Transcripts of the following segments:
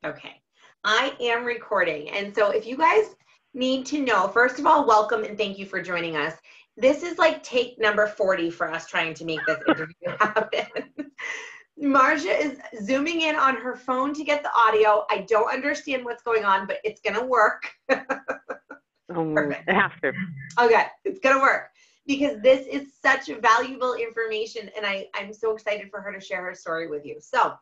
Okay, I am recording. And so if you guys need to know, first of all, welcome and thank you for joining us. This is like take number 40 for us trying to make this interview happen. Marsha is zooming in on her phone to get the audio. I don't understand what's going on, but it's going to work. Perfect. It has to. Okay, it's going to work because this is such valuable information, and I'm so excited for her to share her story with you. So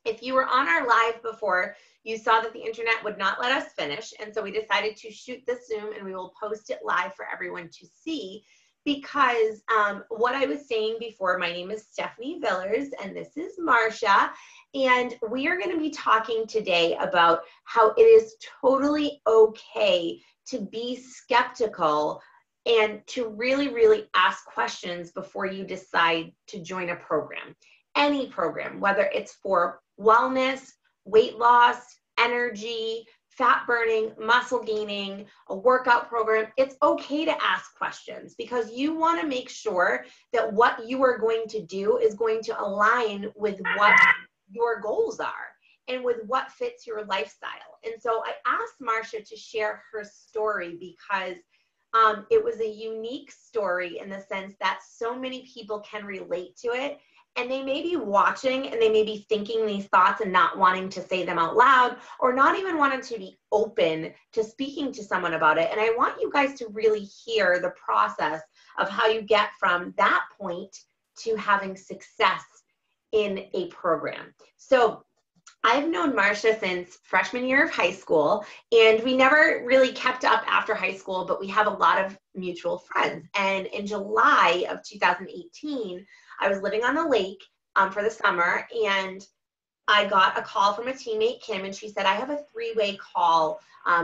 if you were on our live before, you saw that the internet would not let us finish, and so we decided to shoot this Zoom, and we will post it live for everyone to see, because what I was saying before, my name is Stephanie Villers, and this is Marsha, and we are going to be talking today about how it is totally okay to be skeptical and to really, really ask questions before you decide to join a program. Any program, whether it's for wellness, weight loss, energy, fat burning, muscle gaining, a workout program, it's okay to ask questions because you want to make sure that what you are going to do is going to align with what your goals are and with what fits your lifestyle. And so I asked Marsha to share her story because it was a unique story in the sense that so many people can relate to it. And they may be watching and they may be thinking these thoughts and not wanting to say them out loud, or not even wanting to be open to speaking to someone about it. And I want you guys to really hear the process of how you get from that point to having success in a program. So I've known Marsha since freshman year of high school, and we never really kept up after high school, but we have a lot of mutual friends. And in July of 2018, I was living on the lake for the summer, and I got a call from a teammate, Kim, and she said, I have a three-way call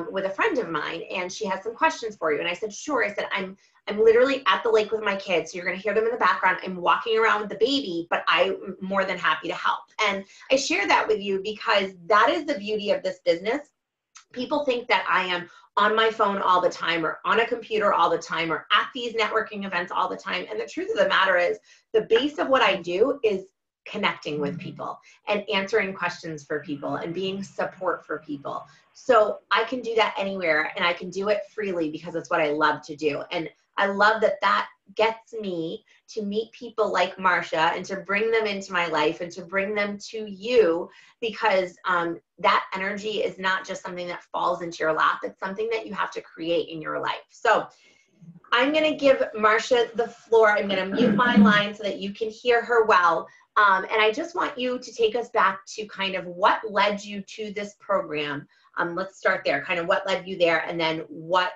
with a friend of mine, and she has some questions for you. And I said, sure. I said, I'm literally at the lake with my kids, so you're going to hear them in the background. I'm walking around with the baby, but I'm more than happy to help. And I share that with you because that is the beauty of this business. People think that I am on my phone all the time or on a computer all the time or at these networking events all the time. And the truth of the matter is the base of what I do is connecting with people and answering questions for people and being support for people. So I can do that anywhere, and I can do it freely because it's what I love to do. And I love that that gets me to meet people like Marsha and to bring them into my life and to bring them to you, because that energy is not just something that falls into your lap. It's something that you have to create in your life. So I'm going to give Marsha the floor. I'm going to mute my line so that you can hear her well. And I just want you to take us back to kind of what led you to this program. Let's start there, kind of what led you there, and then what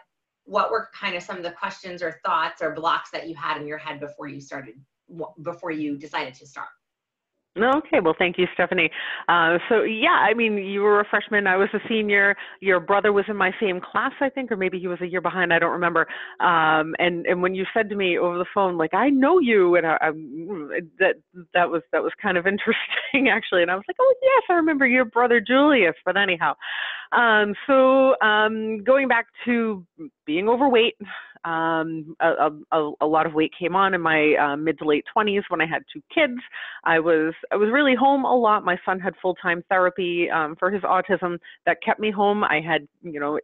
were kind of some of the questions or thoughts or blocks that you had in your head before you decided to start? Okay, well, thank you, Stephanie. So yeah, I mean, you were a freshman, I was a senior. Your brother was in my same class, I think, or maybe he was a year behind, I don't remember. And when you said to me over the phone, like, I know you, and that was kind of interesting, actually. And I was like, oh yes, I remember your brother Julius. But anyhow, going back to being overweight, a lot of weight came on in my mid to late 20s when I had two kids. I was really home a lot. My son had full-time therapy for his autism that kept me home. I had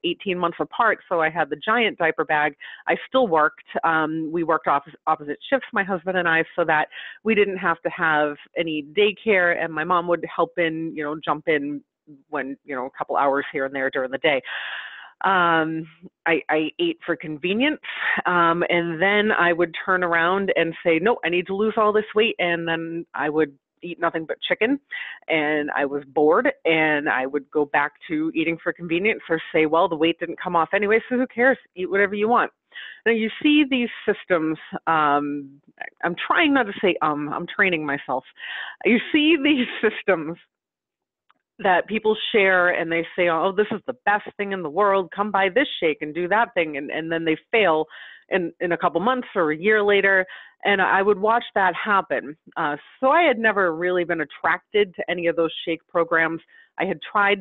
18 months apart, so I had the giant diaper bag. I still worked. We worked opposite shifts, my husband and I, so that we didn't have to have any daycare, and my mom would help in, jump in when a couple hours here and there during the day. I ate for convenience, and then I would turn around and say, no, I need to lose all this weight, and then I would eat nothing but chicken, and I was bored, and I would go back to eating for convenience or say, well, the weight didn't come off anyway, so who cares? Eat whatever you want. Now, you see these systems, I'm trying not to say I'm training myself. You see these systems that people share, and they say, oh, this is the best thing in the world, come buy this shake and do that thing, and then they fail in a couple months or a year later, and I would watch that happen. So I had never really been attracted to any of those shake programs. I had tried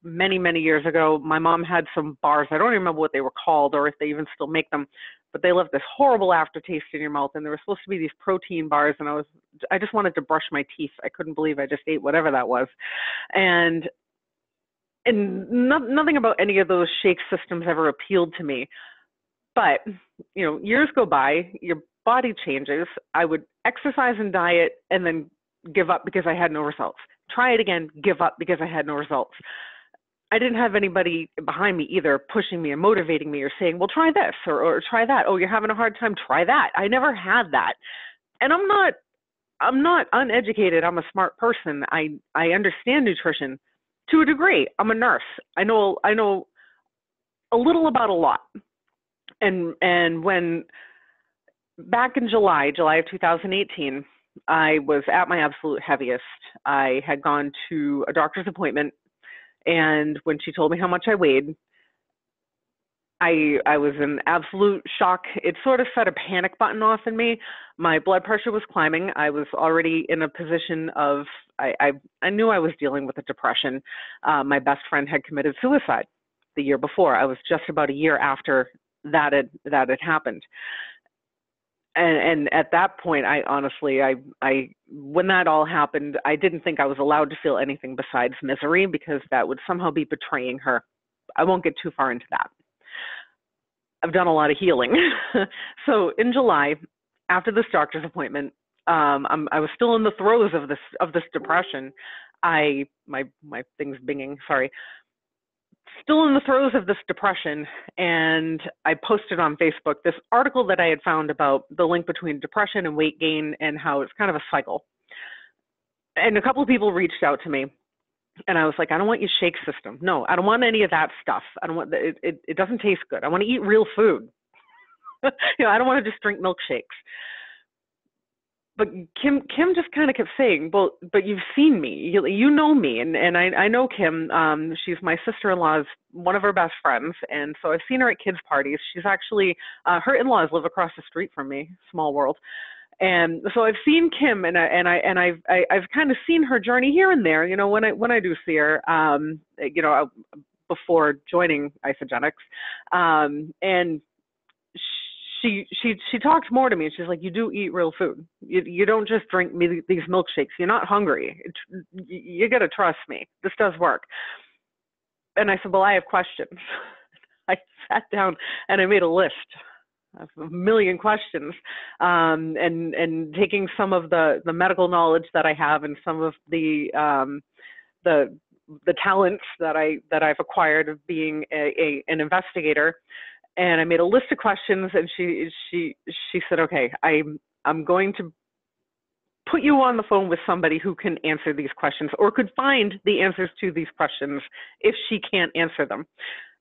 many, many years ago. My mom had some bars, I don't even remember what they were called or if they even still make them, but they left this horrible aftertaste in your mouth, and there were supposed to be these protein bars, and I just wanted to brush my teeth. I couldn't believe I just ate whatever that was. And and nothing about any of those shake systems ever appealed to me. But, years go by, your body changes. I would exercise and diet and then give up because I had no results. Try it again, give up because I had no results. I didn't have anybody behind me either pushing me and motivating me or saying, well, try this or try that. Oh, you're having a hard time, try that. I never had that. And I'm not uneducated. I'm a smart person. I understand nutrition to a degree. I'm a nurse. I know a little about a lot. And when back in July of 2018, I was at my absolute heaviest. I had gone to a doctor's appointment, and when she told me how much I weighed, I was in absolute shock. It sort of set a panic button off in me. My blood pressure was climbing. I was already in a position of, I knew I was dealing with a depression. My best friend had committed suicide the year before. I was just about a year after that had happened. And at that point, I honestly, when that all happened, I didn't think I was allowed to feel anything besides misery, because that would somehow be betraying her. I won't get too far into that. I've done a lot of healing. So in July, after this doctor's appointment, I was still in the throes of this depression. My thing's binging, sorry. Still in the throes of this depression, and I posted on Facebook this article that I had found about the link between depression and weight gain and how it's kind of a cycle. And a couple of people reached out to me, and I was like, I don't want your shake system. No, I don't want any of that stuff. I don't want it doesn't taste good. I want to eat real food. I don't want to just drink milkshakes. But Kim just kind of kept saying, well, but you've seen me, you know me, and I know Kim. She's my sister-in-law's one of her best friends, and so I've seen her at kids' parties. She's actually her in-laws live across the street from me. Small world. And so I've seen Kim, and I've kind of seen her journey here and there. When I do see her, before joining Isogenics, and she talks more to me. She's like, you do eat real food. You don't just drink these milkshakes. You're not hungry. You got to trust me. This does work. And I said, well, I have questions. I sat down and I made a list of a million questions, and taking some of the medical knowledge that I have and some of the talents that I've acquired of being an investigator. And I made a list of questions, and she said, okay, I'm going to put you on the phone with somebody who can answer these questions, or could find the answers to these questions if she can't answer them.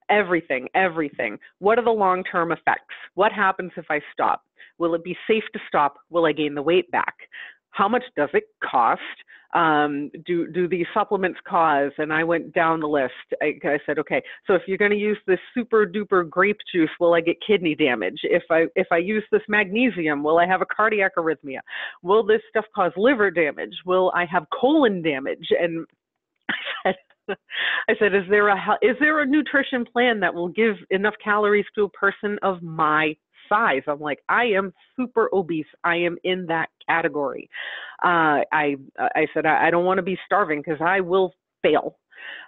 Everything. What are the long-term effects? What happens if I stop? Will it be safe to stop? Will I gain the weight back? How much does it cost? Do these supplements cause? And I went down the list. I said, okay, so if you're going to use this super duper grape juice, will I get kidney damage? If I use this magnesium, will I have a cardiac arrhythmia? Will this stuff cause liver damage? Will I have colon damage? And I said, is there a nutrition plan that will give enough calories to a person of my size? I'm like, I am super obese. I am in that category. I said, I don't want to be starving because I will fail.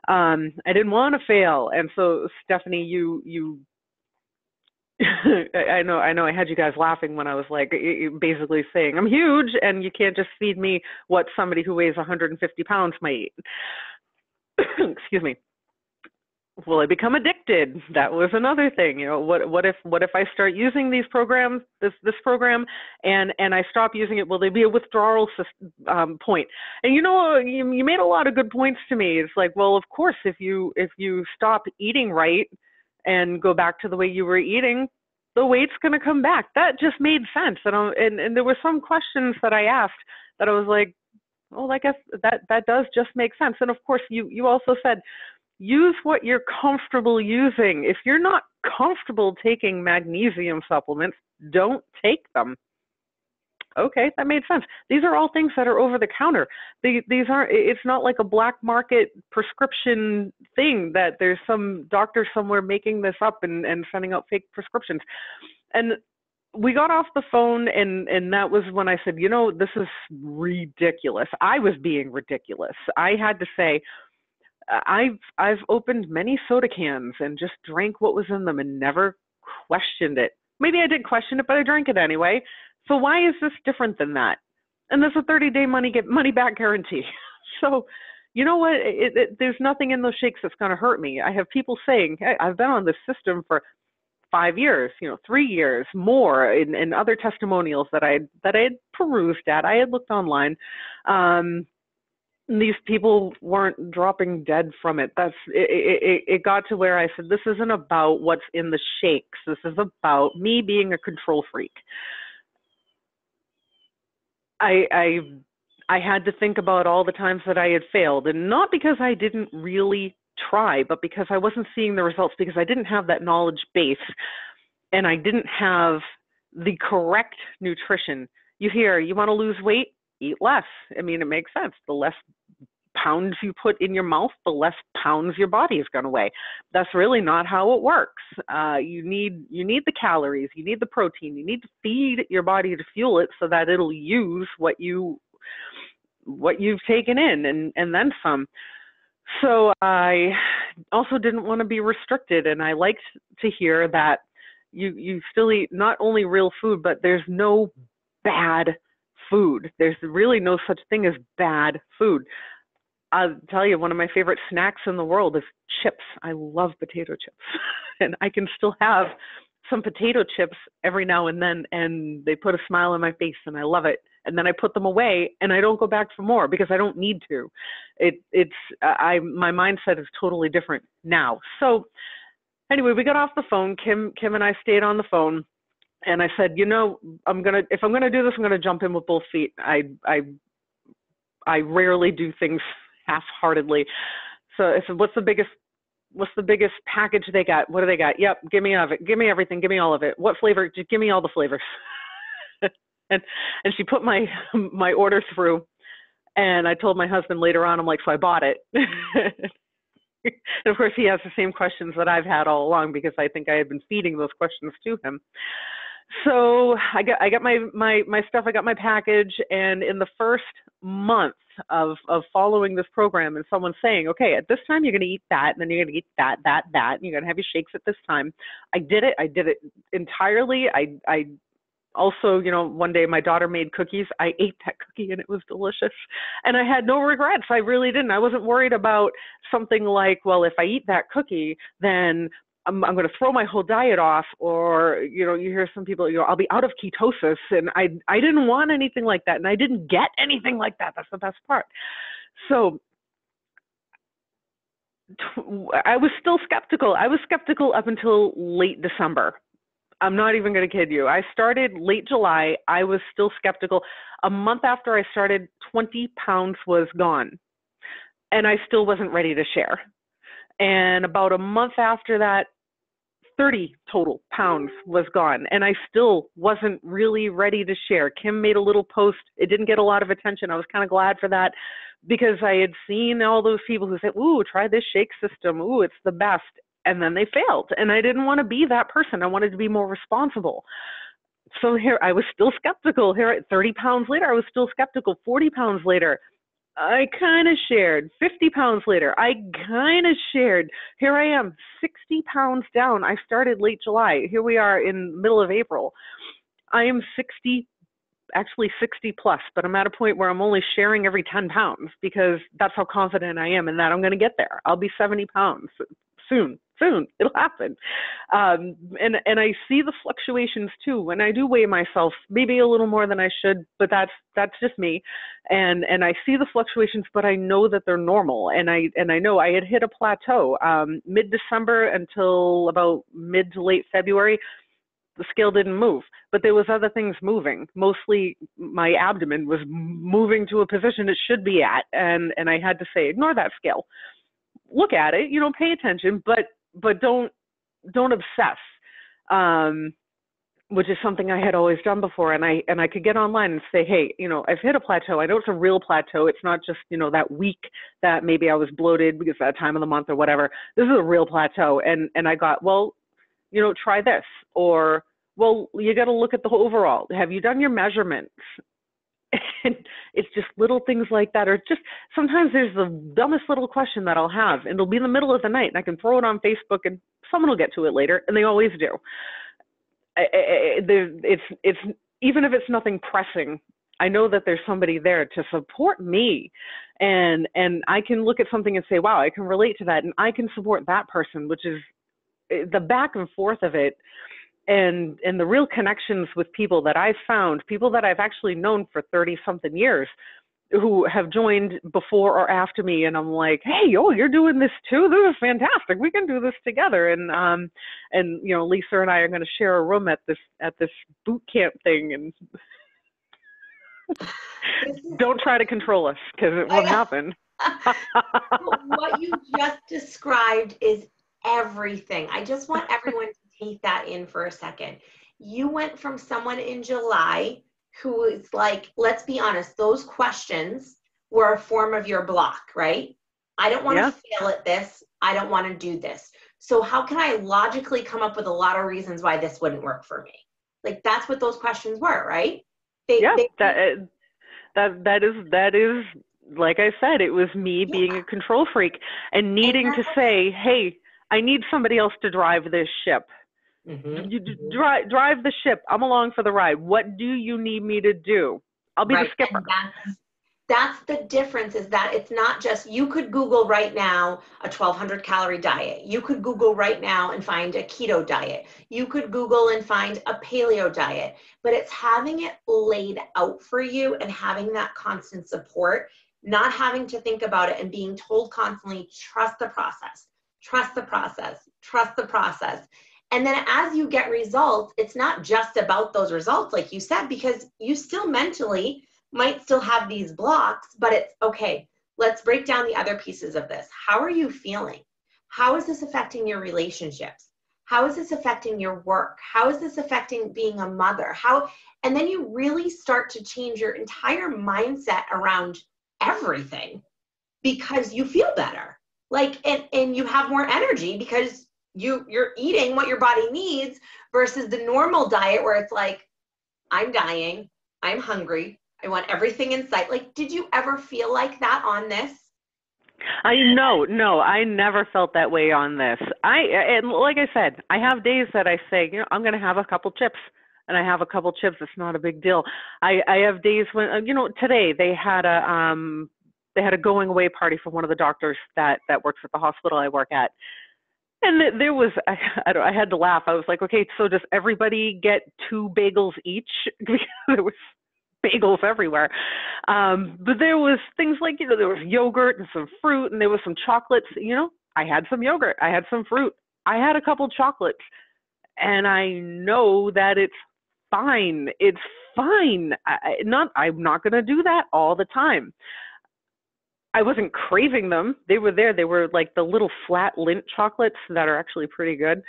I didn't want to fail. And so Stephanie, you I know I had you guys laughing when I was like, basically saying I'm huge and you can't just feed me what somebody who weighs 150 pounds might eat. Excuse me. Will I become addicted? That was another thing. What if I start using these programs, this program, and I stop using it? Will there be a withdrawal point? And you made a lot of good points to me. It's like, well, of course, if you stop eating right and go back to the way you were eating, the weight's going to come back. That just made sense. And there were some questions that I asked that I was like, well, I guess that does just make sense. And of course, you also said, use what you're comfortable using. If you're not comfortable taking magnesium supplements, don't take them. Okay, that made sense. These are all things that are over the counter. These aren't, it's not like a black market prescription thing that there's some doctor somewhere making this up and sending out fake prescriptions. And we got off the phone, and that was when I said, this is ridiculous. I was being ridiculous. I had to say, I've opened many soda cans and just drank what was in them and never questioned it. Maybe I did question it, but I drank it anyway. So why is this different than that? And there's a 30-day money back guarantee. So, you know what? There's nothing in those shakes that's going to hurt me. I have people saying, hey, I've been on this system for 5 years, 3 years, more in other testimonials that I had perused at. I had looked online. These people weren't dropping dead from it. It got to where I said, this isn't about what's in the shakes. This is about me being a control freak. I had to think about all the times that I had failed, and not because I didn't really try, but because I wasn't seeing the results, because I didn't have that knowledge base and I didn't have the correct nutrition. You hear, you want to lose weight? Eat less. I mean, it makes sense. The less pounds you put in your mouth, the less pounds your body is going to weigh. That's really not how it works. You need the calories, you need the protein, you need to feed your body to fuel it so that it'll use what you've taken in and then some. So I also didn't want to be restricted, and I liked to hear that you still eat not only real food, but there's no bad food. There's really no such thing as bad food. I'll tell you, one of my favorite snacks in the world is chips. I love potato chips. And I can still have some potato chips every now and then, and they put a smile on my face, and I love it. And then I put them away, and I don't go back for more because I don't need to. My mindset is totally different now. So anyway, we got off the phone. Kim and I stayed on the phone, and I said, if I'm gonna do this, I'm gonna jump in with both feet. I rarely do things half-heartedly. So I said, what's the biggest package they got? What do they got? Yep, give me of it. Give me everything. Give me all of it. What flavor? Just give me all the flavors. and she put my order through, and I told my husband later on, I'm like, so I bought it. And of course, he has the same questions that I've had all along, because I think I had been feeding those questions to him. So I got my stuff, I got my package, and in the first month of following this program, and someone saying, okay, at this time you're going to eat that, and then you're going to eat that, and you're going to have your shakes at this time. I did it entirely. I also, one day my daughter made cookies. I ate that cookie and it was delicious. And I had no regrets. I really didn't. I wasn't worried about something like, well, if I eat that cookie, then I'm going to throw my whole diet off, or, you hear some people, I'll be out of ketosis. And I didn't want anything like that. And I didn't get anything like that. That's the best part. So I was still skeptical. I was skeptical up until late December. I'm not even going to kid you. I started late July. I was still skeptical. A month after I started, 20 pounds was gone. And I still wasn't ready to share. And about a month after that, 30 total pounds was gone. And I still wasn't really ready to share. Kim made a little post. It didn't get a lot of attention. I was kind of glad for that, because I had seen all those people who said, ooh, try this shake system. Ooh, it's the best. And then they failed. And I didn't want to be that person. I wanted to be more responsible. So here I was still skeptical. Here at 30 pounds later, I was still skeptical. 40 pounds later, I kind of shared. 50 pounds later, I kind of shared. Here I am, 60 pounds down. I started late July. Here we are in middle of April. I am 60 plus, but I'm at a point where I'm only sharing every 10 pounds, because that's how confident I am in that I'm going to get there. I'll be 70 pounds soon. It'll happen. And I see the fluctuations too. When I do weigh myself, maybe a little more than I should, but that's just me. And I see the fluctuations, but I know that they're normal. And I know I had hit a plateau, mid-December until about mid to late February. The scale didn't move, but there was other things moving. Mostly my abdomen was moving to a position it should be at. And I had to say, ignore that scale. Look at it, pay attention, but don't obsess, which is something I had always done before. And I could get online and say, hey, I've hit a plateau. I know it's a real plateau. It's not just, that week that maybe I was bloated because that time of the month or whatever. This is a real plateau. And I got, well, try this, or, well, you got to look at the overall. Have you done your measurements? And it's just little things like that, or just sometimes there's the dumbest little question that I'll have, and it'll be in the middle of the night, and I can throw it on Facebook, and someone will get to it later, and they always do. It's even if it's nothing pressing, I know that there's somebody there to support me, and I can look at something and say, wow, I can relate to that, and I can support that person, which is the back and forth of it. And the real connections with people that I've found, people that I've actually known for 30 something years, who have joined before or after me, and I'm like, hey, oh, you're doing this too? This is fantastic. We can do this together. And you know, Lisa and I are going to share a room at this boot camp thing, and don't try to control us, because it won't happen. What you just described is everything. I just want everyone to take that in for a second. You went from someone in July who is like, let's be honest, those questions were a form of your block, right? I don't want to fail at this. I don't want to do this. So how can I logically come up with a lot of reasons why this wouldn't work for me? Like, that's what those questions were, right? That is, like I said, it was me being a control freak and needing to say, hey, I need somebody else to drive this ship. You drive the ship. I'm along for the ride. What do you need me to do? I'll be the skipper. And that's the difference, is that it's not just, you could Google right now a 1,200 calorie diet. You could Google right now and find a keto diet. You could Google and find a paleo diet, but it's having it laid out for you and having that constant support, not having to think about it and being told constantly, trust the process, trust the process, trust the process. And then as you get results, it's not just about those results, like you said, because you still mentally might still have these blocks, but it's okay. Let's break down the other pieces of this. How are you feeling? How is this affecting your relationships? How is this affecting your work? How is this affecting being a mother? And then you really start to change your entire mindset around everything, because you feel better. Like, and you have more energy because you're eating what your body needs, versus the normal diet where it's like, I'm dying, I'm hungry, I want everything in sight. Like, did you ever feel like that on this? No, I never felt that way on this. And like I said, I have days that I say, you know, I'm going to have a couple chips, and I have a couple chips. It's not a big deal. I have days when, you know, today they had a going away party for one of the doctors that works at the hospital I work at. And there was, I had to laugh. I was like, okay, so does everybody get 2 bagels each? Because there was bagels everywhere. But there was things like, you know, there was yogurt and some fruit, and there was some chocolates. You know, I had some yogurt, I had some fruit, I had a couple chocolates, and I know that it's fine. It's fine. I'm not going to do that all the time. I wasn't craving them. They were there. They were like the little flat Lindt chocolates that are actually pretty good.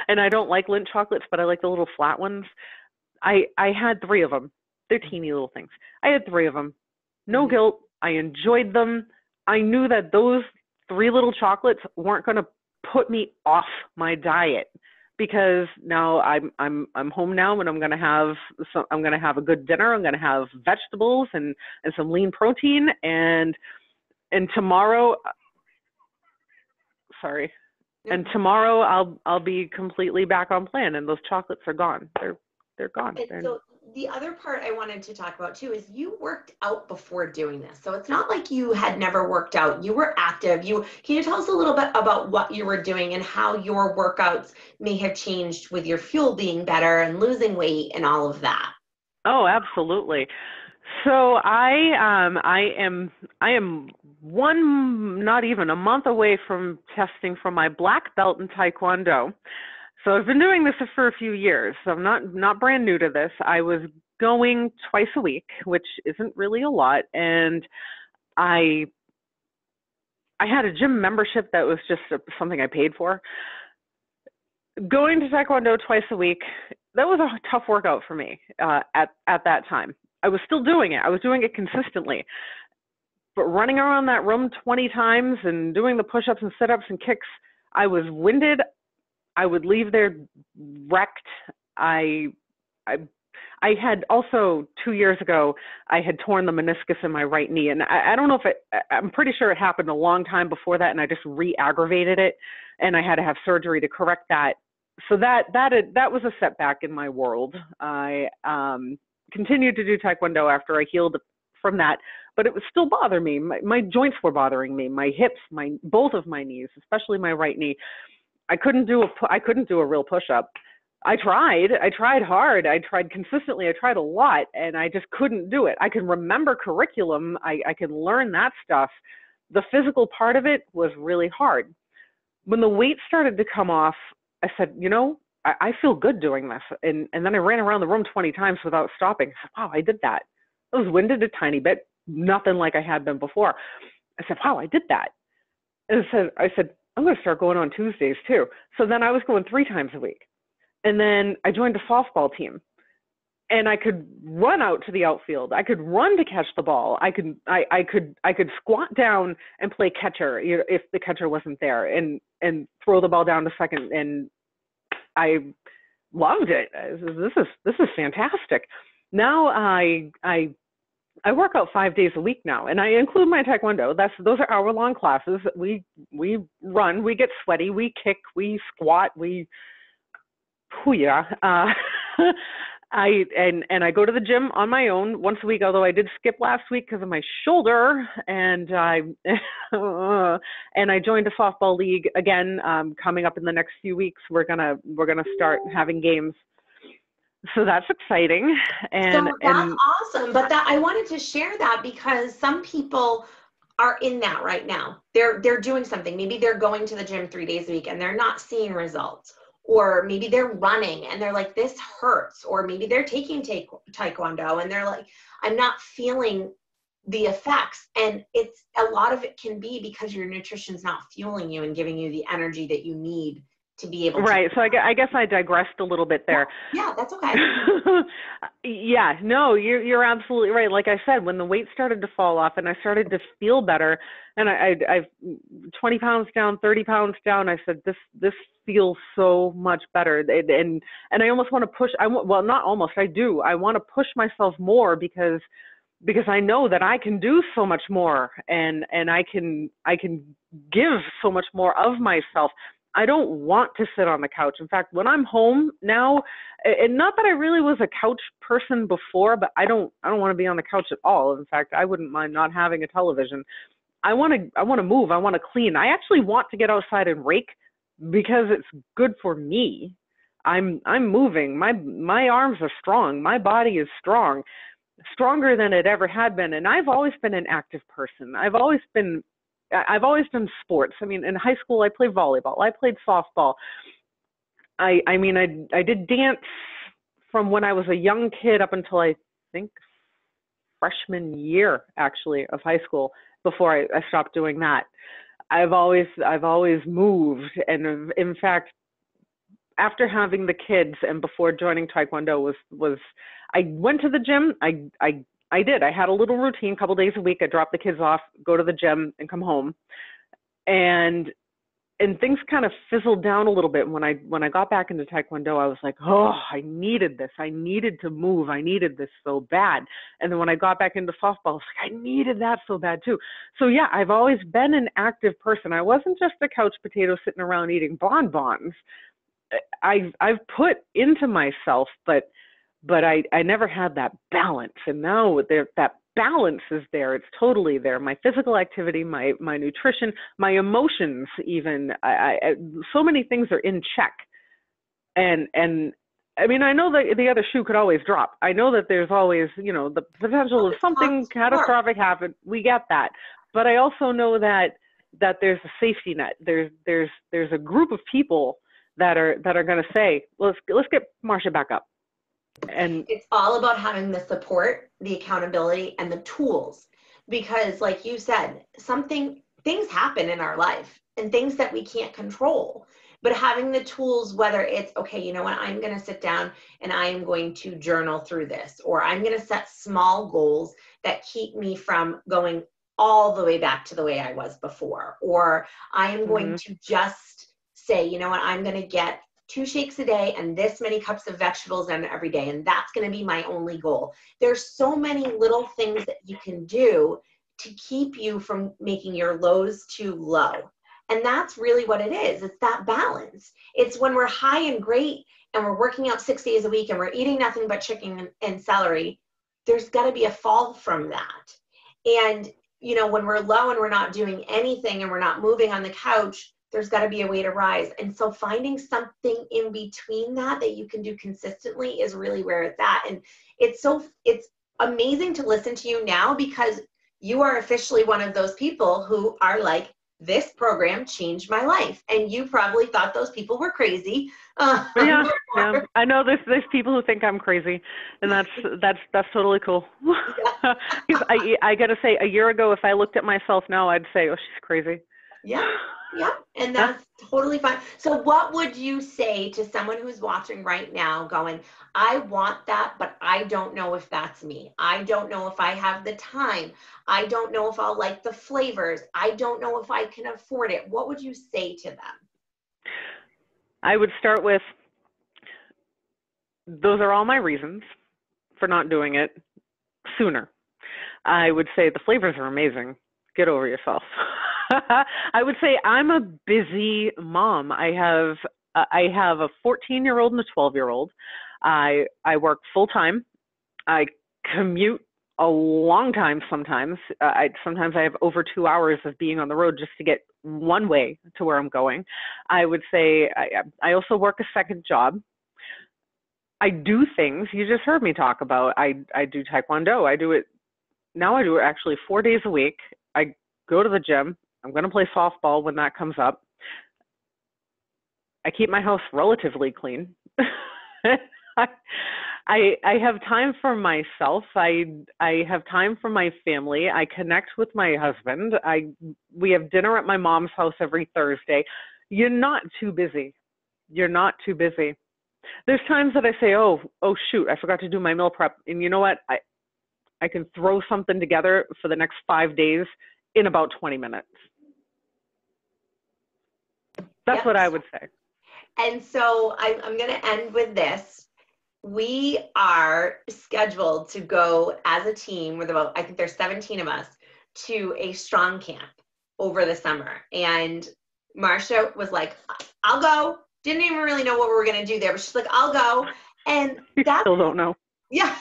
And I don't like Lindt chocolates, but I like the little flat ones. I had 3 of them. They're teeny little things. I had 3 of them. No guilt. I enjoyed them. I knew that those 3 little chocolates weren't going to put me off my diet, because now I'm home now, and I'm going to have a good dinner. I'm going to have vegetables and some lean protein, and tomorrow, and tomorrow I'll be completely back on plan, and those chocolates are gone. They're gone. And so the other part I wanted to talk about too is you worked out before doing this. So it's not like you had never worked out. You were active. Can you tell us a little bit about what you were doing and how your workouts may have changed with your fuel being better and losing weight and all of that? Oh, absolutely. So I am not even a month away from testing for my black belt in Taekwondo. So I've been doing this for a few years. So I'm not brand new to this. I was going twice a week, which isn't really a lot. And I had a gym membership that was just something I paid for. Going to Taekwondo twice a week, that was a tough workout for me at that time. I was still doing it. I was doing it consistently. But running around that room 20 times and doing the push-ups and sit-ups and kicks, I was winded. I would leave there wrecked. I I had also 2 years ago, I had torn the meniscus in my right knee. And I don't know if I'm pretty sure it happened a long time before that. And I just re-aggravated it. And I had to have surgery to correct that. So that was a setback in my world. I continued to do Taekwondo after I healed from that, but it would still bother me. My joints were bothering me, my hips, both of my knees, especially my right knee. I couldn't do a real push-up. I tried hard. I tried consistently. I tried a lot, and I just couldn't do it. I can remember curriculum. I can learn that stuff. The physical part of it was really hard. When the weight started to come off, I said, I feel good doing this. And then I ran around the room 20 times without stopping. I said, wow, I did that. I was winded a tiny bit, nothing like I had been before. I said, wow, I did that. And I said, I'm going to start going on Tuesdays too. So then I was going 3 times a week. And then I joined a softball team. And I could run out to the outfield. I could run to catch the ball. I could squat down and play catcher if the catcher wasn't there, and throw the ball down to second. And I loved it. This is fantastic. Now I work out 5 days a week now, and I include my Taekwondo. Those are hour-long classes. We run, we get sweaty, we kick, we squat, I go to the gym on my own once a week, although I did skip last week because of my shoulder, and and I joined a softball league again. Coming up in the next few weeks, we're gonna start having games, so that's exciting. And so that's awesome. But I wanted to share that because some people are in that right now. They're doing something. Maybe they're going to the gym 3 days a week and they're not seeing results. Or maybe they're running and they're like, this hurts. Or maybe they're taking Taekwondo and they're like, I'm not feeling the effects. And a lot of it can be because your nutrition's not fueling you and giving you the energy that you need to be able to. Right. So I guess I digressed a little bit there. Yeah, that's okay. Yeah, no, you're absolutely right. Like I said, when the weight started to fall off and I started to feel better, and I've 20 pounds down, 30 pounds down, I said, this feels so much better. And I almost want to push, well, not almost, I do. I want to push myself more because I know that I can do so much more, and I can give so much more of myself. I don't want to sit on the couch. In fact, when I'm home now, and not that I really was a couch person before, but I don't want to be on the couch at all. In fact, I wouldn't mind not having a television. I want to move. I want to clean. I actually want to get outside and rake because it's good for me. I'm moving. My arms are strong. My body is strong, stronger than it ever had been. And I've always been an active person. I've always done sports. I mean, in high school, I played volleyball. I played softball. I did dance from when I was a young kid up until I think freshman year, actually, of high school, before I stopped doing that. I've always moved. And in fact, after having the kids and before joining Taekwondo was I went to the gym. I did. I had a little routine, a couple days a week. I dropped the kids off, go to the gym, and come home. And things kind of fizzled down a little bit. When I got back into Taekwondo, I was like, oh, I needed this. I needed to move. I needed this so bad. And then when I got back into softball, I was like, I needed that so bad too. So yeah, I've always been an active person. I wasn't just a couch potato sitting around eating bonbons. I've put into myself, but I never had that balance. And now that balance is there. It's totally there. My physical activity, my nutrition, my emotions, even so many things are in check. And I mean, I know that the other shoe could always drop. I know that there's always, the potential of something catastrophic happen. We get that. But I also know that there's a safety net. There's a group of people that are going to say, let's get Marsha back up. And it's all about having the support, the accountability, and the tools. Because like you said, things happen in our life and things that we can't control. But having the tools, whether it's, okay, you know what, I'm going to sit down and I am going to journal through this, or I'm going to set small goals that keep me from going all the way back to the way I was before, or I am going to just say, you know what, I'm going to get 2 shakes a day and this many cups of vegetables in every day. And that's going to be my only goal. There's so many little things that you can do to keep you from making your lows too low. And that's really what it is. It's that balance. It's when we're high and great and we're working out 6 days a week and we're eating nothing but chicken and celery, there's got to be a fall from that. And, you know, when we're low and we're not doing anything and we're not moving on the couch, there's got to be a way to rise. And so finding something in between that you can do consistently is really where it's at. And it's amazing to listen to you now, because you are officially one of those people who are like, this program changed my life. And you probably thought those people were crazy. Yeah. I know there's people who think I'm crazy, and that's totally cool. Yeah. Because I gotta say, a year ago, if I looked at myself now, I'd say, oh, she's crazy. Yeah. Yeah. And that's totally fine. So what would you say to someone who's watching right now going, I want that, but I don't know if that's me. I don't know if I have the time. I don't know if I'll like the flavors. I don't know if I can afford it. What would you say to them? I would start with, those are all my reasons for not doing it sooner. I would say the flavors are amazing. Get over yourself. I would say I'm a busy mom. I have a 14-year-old and a 12-year-old. I work full time. I commute a long time sometimes. Sometimes I have over 2 hours of being on the road just to get one way to where I'm going. I would say I also work a second job. I do things you just heard me talk about. I do Taekwondo. I do it actually 4 days a week. I go to the gym. I'm going to play softball when that comes up. I keep my house relatively clean. I have time for myself. I have time for my family. I connect with my husband. We have dinner at my mom's house every Thursday. You're not too busy. You're not too busy. There's times that I say, oh shoot, I forgot to do my meal prep. And you know what? I can throw something together for the next 5 days in about 20 minutes. That's what I would say. And so I'm going to end with this. We are scheduled to go as a team with I think there's 17 of us, to a strong camp over the summer. And Marsha was like, I'll go. Didn't even really know what we were going to do there, but she's like, I'll go. And I still don't know. Yeah.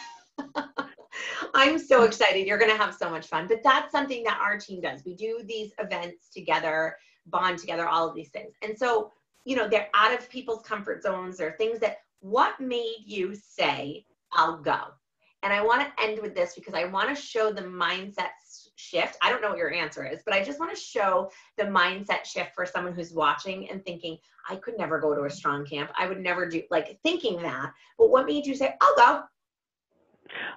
I'm so excited. You're going to have so much fun. But that's something that our team does. We do these events together, bond together, all of these things. And so, you know, they're out of people's comfort zones. They're things that, what made you say, I'll go? And I want to end with this because I want to show the mindset shift. I don't know what your answer is, but I just want to show the mindset shift for someone who's watching and thinking, I could never go to a strong camp. I would never do, like, thinking that. But what made you say, I'll go?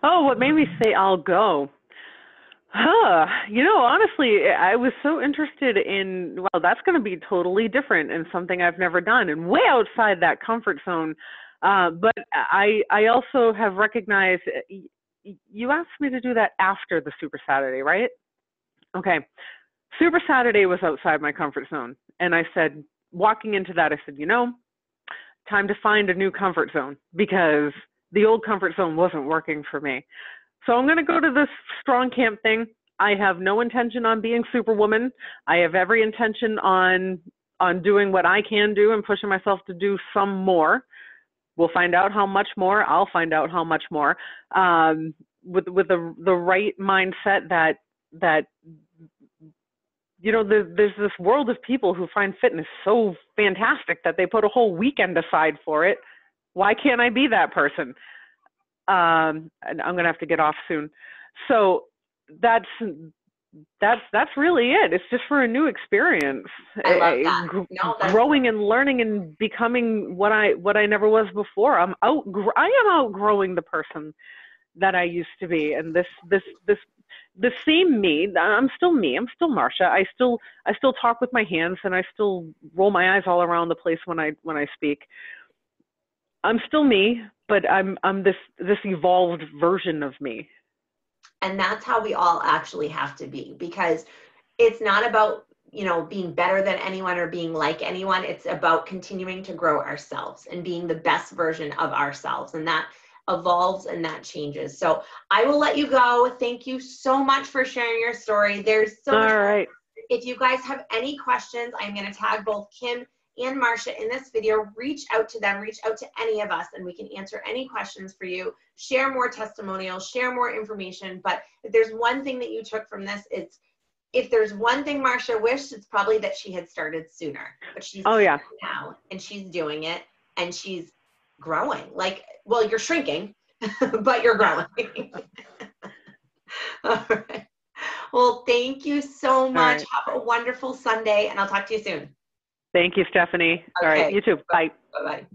Oh, what made me say I'll go? You know, honestly, I was so interested in, well, that's going to be totally different and something I've never done and way outside that comfort zone. But I also have recognized, you asked me to do that after the Super Saturday, right? Okay. Super Saturday was outside my comfort zone. And I said, walking into that, I said, you know, time to find a new comfort zone because the old comfort zone wasn't working for me. So I'm going to go to this strong camp thing. I have no intention on being Superwoman. I have every intention on doing what I can do and pushing myself to do some more. We'll find out how much more. I'll find out how much more. With the right mindset that you know, there's this world of people who find fitness so fantastic that they put a whole weekend aside for it. Why can't I be that person? And I'm going to have to get off soon. So that's really it. It's just for a new experience. I love that. No, growing and learning and becoming what I never was before. I am outgrowing the person that I used to be. And the same me, I'm still me. I'm still Marsha. I still talk with my hands and I still roll my eyes all around the place when I speak. I'm still me, but I'm this evolved version of me. And that's how we all actually have to be, because it's not about being better than anyone or being like anyone. It's about continuing to grow ourselves and being the best version of ourselves. And that evolves and that changes. So I will let you go. Thank you so much for sharing your story. There's so much. All right. If you guys have any questions, I'm going to tag both Kim and Marsha in this video. Reach out to them, reach out to any of us, and we can answer any questions for you, share more testimonials, share more information. But if there's one thing that you took from this, it's, if there's one thing Marsha wished, it's probably that she had started sooner. But she's here now, and she's doing it, and she's growing. Like, well, you're shrinking, but you're growing. All right. Well, thank you so much. Right. Have a wonderful Sunday, and I'll talk to you soon. Thank you, Stephanie. Okay. All right. You too. Bye. Bye-bye.